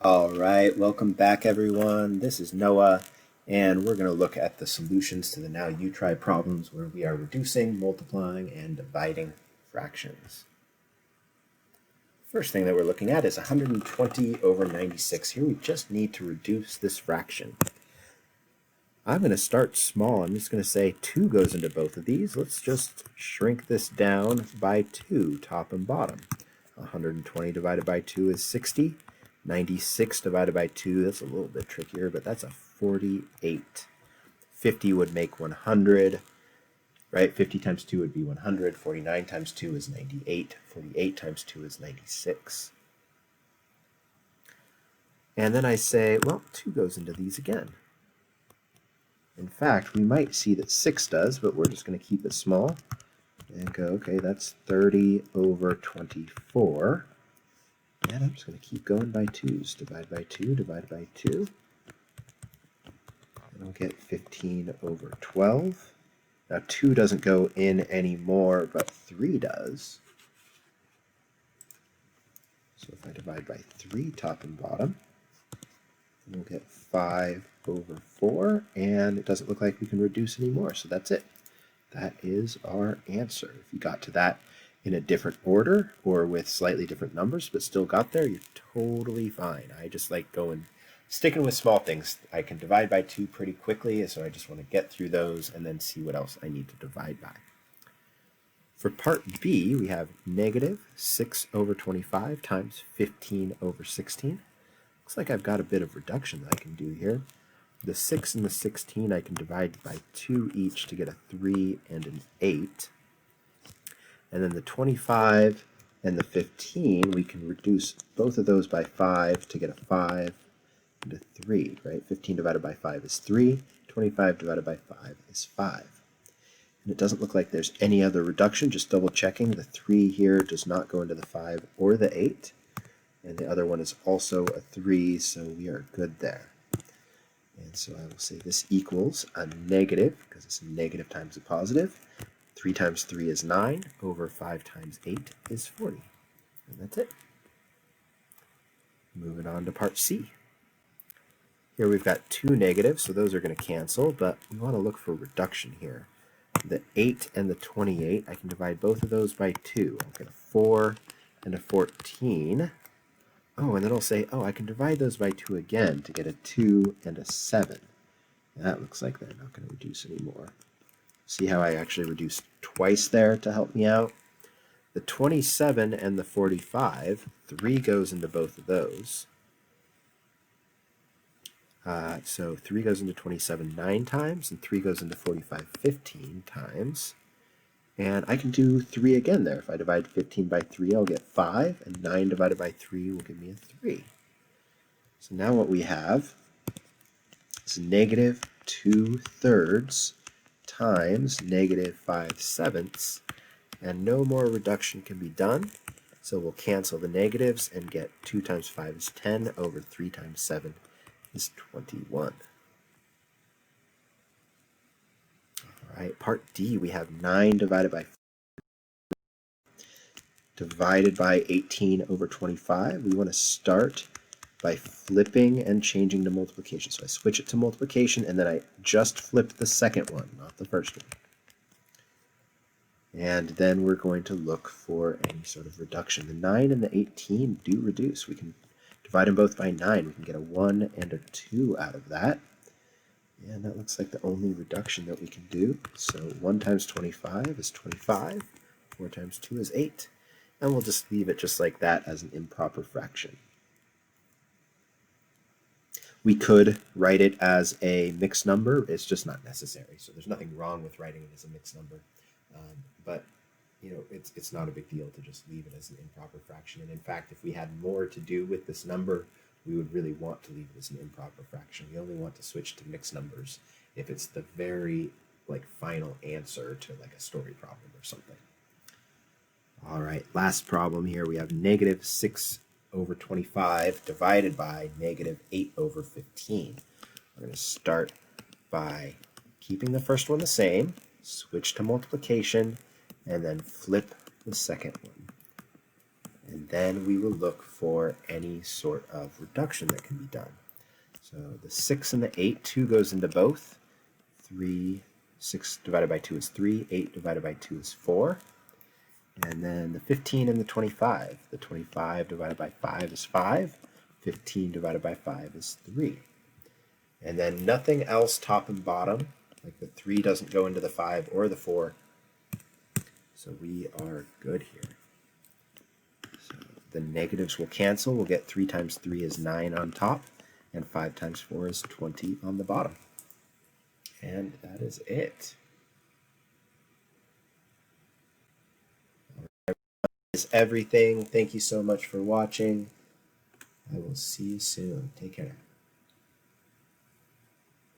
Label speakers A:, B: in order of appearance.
A: All right, welcome back everyone. This is Noah, and we're going to look at the solutions to the Now You Try problems where we are reducing, multiplying, and dividing fractions. First thing that we're looking at is 120 over 96. Here we just need to reduce this fraction. I'm going to start small. I'm just going to say 2 goes into both of these. Let's just shrink this down by 2, top and bottom. 120 divided by 2 is 60. 96 divided by 2, that's a little bit trickier, but that's a 48. 50 would make 100, right? 50 times 2 would be 100. 49 times 2 is 98. 48 times 2 is 96. And then I say, well, 2 goes into these again. In fact, we might see that 6 does, but we're just going to keep it small and go, okay, that's 30 over 24. And I'm just going to keep going by 2's. Divide by 2, divide by 2. And I'll get 15 over 12. Now 2 doesn't go in anymore, but 3 does. So if I divide by 3, top and bottom, we'll get 5 over 4, and it doesn't look like we can reduce anymore, so that's it. That is our answer. If you got to that in a different order or with slightly different numbers but still got there, you're totally fine. I just like sticking with small things. I can divide by 2 pretty quickly, so I just want to get through those and then see what else I need to divide by. For part B, we have negative 6 over 25 times 15 over 16. Looks like I've got a bit of reduction that I can do here. The 6 and the 16 I can divide by 2 each to get a 3 and an 8. And then the 25 and the 15, we can reduce both of those by 5 to get a 5 and a 3, right? 15 divided by 5 is 3. 25 divided by 5 is 5. And it doesn't look like there's any other reduction, just double checking. The 3 here does not go into the 5 or the 8. And the other one is also a 3, so we are good there. And so I will say this equals a negative, because it's a negative times a positive. 3 times 3 is 9, over 5 times 8 is 40. And that's it. Moving on to part C. Here we've got 2 negatives, so those are going to cancel, but we want to look for reduction here. The 8 and the 28, I can divide both of those by 2. I'll get a 4 and a 14. Oh, and then I'll say, oh, I can divide those by 2 again to get a 2 and a 7. That looks like they're not going to reduce anymore. See how I actually reduced twice there to help me out? The 27 and the 45, 3 goes into both of those. So 3 goes into 27 9 times, and 3 goes into 45 15 times. And I can do 3 again there. If I divide 15 by 3, I'll get 5, and 9 divided by 3 will give me a 3. So now what we have is negative 2/3 times negative 5/7, and no more reduction can be done. So we'll cancel the negatives and get 2 times 5 is 10 over 3 times 7 is 21. All right, part D, we have 9 divided by 18 over 25. We want to start by flipping and changing to multiplication. So I switch it to multiplication, and then I just flip the second one, not the first one. And then we're going to look for any sort of reduction. The 9 and the 18 do reduce. We can divide them both by 9. We can get a 1 and a 2 out of that. And that looks like the only reduction that we can do. So 1 times 25 is 25. 4 times 2 is 8. And we'll just leave it just like that as an improper fraction. We could write it as a mixed number. It's just not necessary. So there's nothing wrong with writing it as a mixed number. But you know, it's not a big deal to just leave it as an improper fraction. And in fact, if we had more to do with this number, we would really want to leave it as an improper fraction. We only want to switch to mixed numbers if it's the very final answer to a story problem or something. All right, last problem here. We have negative 6 over 25 divided by negative 8 over 15. We're going to start by keeping the first one the same, switch to multiplication, and then flip the second one. And and then we will look for any sort of reduction that can be done. So the 6 and the 8, 2 goes into both. 6 divided by 2 is 3, 8 divided by 2 is 4. And then the 15 and the 25. The 25 divided by 5 is 5. 15 divided by 5 is 3. And then nothing else top and bottom, like the 3 doesn't go into the 5 or the 4. So we are good here. So the negatives will cancel. We'll get 3 times 3 is 9 on top, and 5 times 4 is 20 on the bottom. And that is it. That is everything. Thank you so much for watching. I will see you soon. Take care.